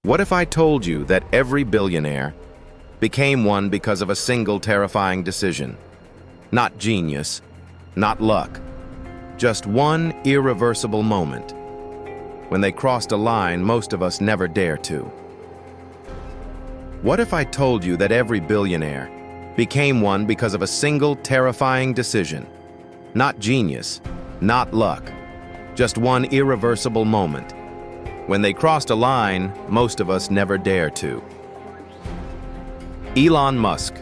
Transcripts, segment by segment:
What if I told you that every billionaire became one because of a single terrifying decision? Not genius, not luck, just one irreversible moment. When they crossed a line most of us never dare to. What if I told you that every billionaire became one because of a single terrifying decision? Not genius, not luck, just one irreversible moment. When they crossed a line, most of us never dare to. Elon Musk,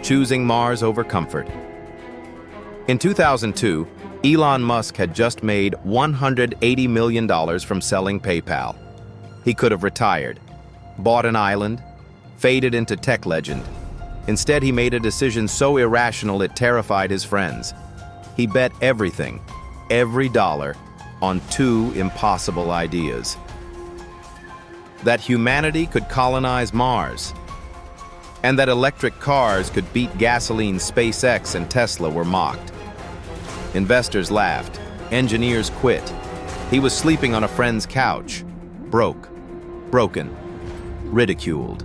choosing Mars over comfort. In 2002, Elon Musk had just made $180 million from selling PayPal. He could have retired, bought an island, faded into tech legend. Instead, he made a decision so irrational it terrified his friends. He bet everything, every dollar, on two impossible ideas. That humanity could colonize Mars, and that electric cars could beat gasoline. SpaceX and Tesla were mocked. Investors laughed, engineers quit. He was sleeping on a friend's couch, broken, ridiculed.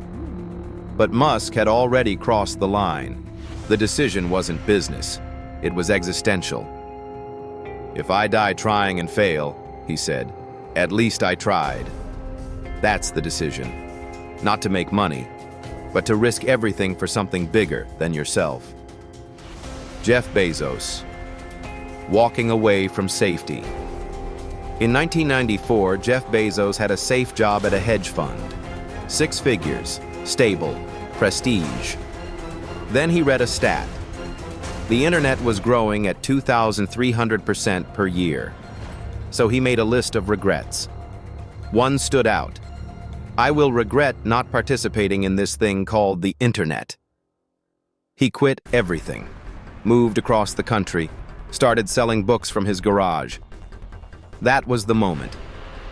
But Musk had already crossed the line. The decision wasn't business, it was existential. If I die trying and fail, he said, at least I tried. That's the decision. Not to make money, but to risk everything for something bigger than yourself. Jeff Bezos, walking away from safety. In 1994, Jeff Bezos had a safe job at a hedge fund. 6 figures, stable, prestige. Then he read a stat. The internet was growing at 2,300% per year. So he made a list of regrets. One stood out. I will regret not participating in this thing called the internet. He quit everything, moved across the country, started selling books from his garage. That was the moment.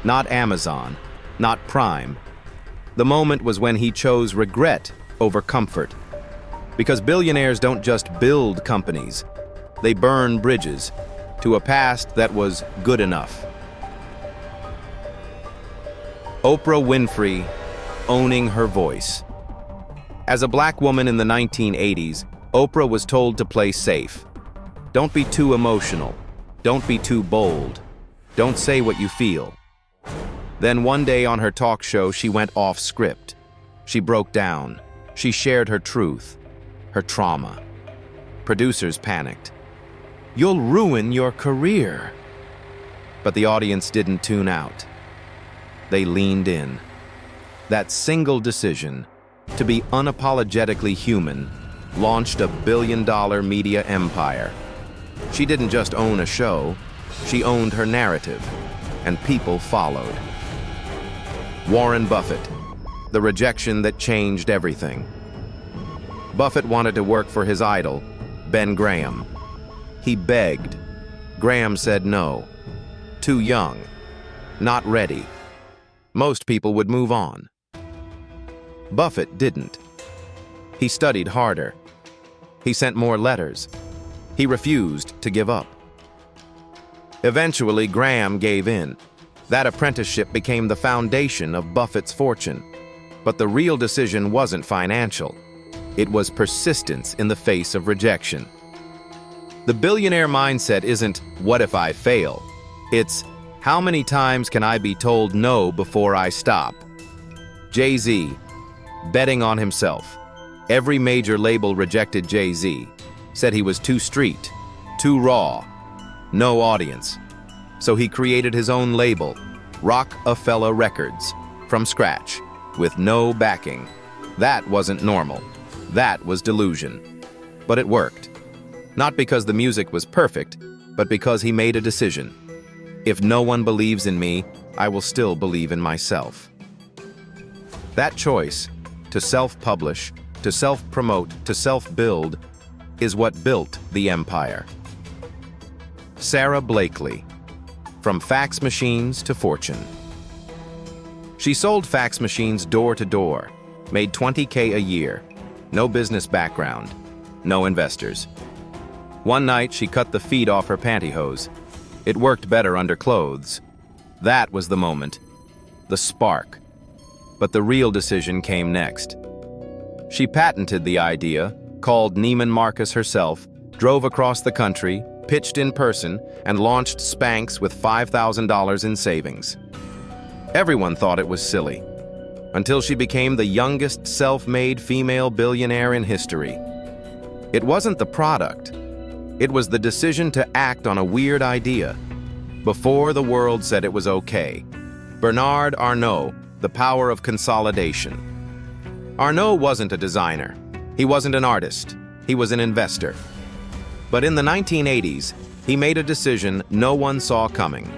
Not Amazon, not Prime. The moment was when he chose regret over comfort. Because billionaires don't just build companies, they burn bridges to a past that was good enough. Oprah Winfrey, owning her voice. As a black woman in the 1980s, Oprah was told to play safe. Don't be too emotional. Don't be too bold. Don't say what you feel. Then one day on her talk show, she went off script. She broke down. She shared her truth, her trauma. Producers panicked. You'll ruin your career. But the audience didn't tune out. They leaned in. That single decision, to be unapologetically human, launched a billion-dollar media empire. She didn't just own a show, she owned her narrative, and people followed. Warren Buffett, the rejection that changed everything. Buffett wanted to work for his idol, Ben Graham. He begged. Graham said no. Too young. Not ready. Most people would move on. Buffett didn't. He studied harder. He sent more letters. He refused to give up. Eventually, Graham gave in. That apprenticeship became the foundation of Buffett's fortune. But the real decision wasn't financial. It was persistence in the face of rejection. The billionaire mindset isn't, what if I fail? It's, how many times can I be told no before I stop? Jay-Z, betting on himself. Every major label rejected Jay-Z, said he was too street, too raw, no audience. So he created his own label, Rockefeller Records, from scratch, with no backing. That wasn't normal. That was delusion. But it worked. Not because the music was perfect, but because he made a decision. If no one believes in me, I will still believe in myself. That choice, to self-publish, to self-promote, to self-build, is what built the empire. Sara Blakely, from fax machines to fortune. She sold fax machines door to door, made $20K a year, no business background, no investors. One night, she cut the feet off her pantyhose. It worked better under clothes. That was the moment. The spark. But the real decision came next. She patented the idea, called Neiman Marcus herself, drove across the country, pitched in person, and launched Spanx with $5,000 in savings. Everyone thought it was silly, until she became the youngest self-made female billionaire in history. It wasn't the product. It was the decision to act on a weird idea, before the world said it was okay. Bernard Arnault, The Power of Consolidation. Arnault wasn't a designer. He wasn't an artist. He was an investor. But in the 1980s, he made a decision no one saw coming.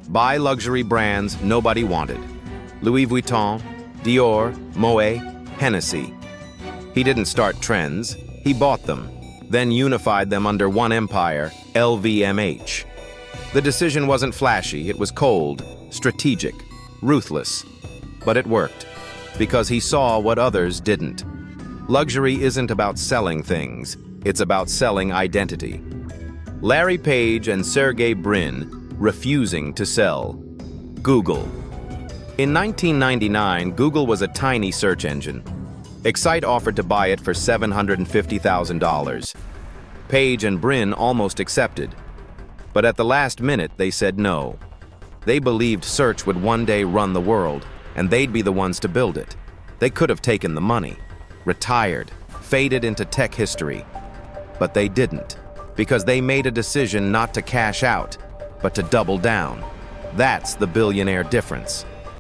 Buy luxury brands nobody wanted. Louis Vuitton, Dior, Moet, Hennessy. He didn't start trends. He bought them, then unified them under one empire, LVMH. The decision wasn't flashy. It was cold, strategic, ruthless. But it worked, because he saw what others didn't. Luxury isn't about selling things. It's about selling identity. Larry Page and Sergey Brin refusing to sell. Google. In 1999, Google was a tiny search engine. Excite offered to buy it for $750,000. Page and Brin almost accepted. But at the last minute, they said no. They believed search would one day run the world, and they'd be the ones to build it. They could have taken the money, retired, faded into tech history. But they didn't, because they made a decision not to cash out, but to double down. That's the billionaire difference.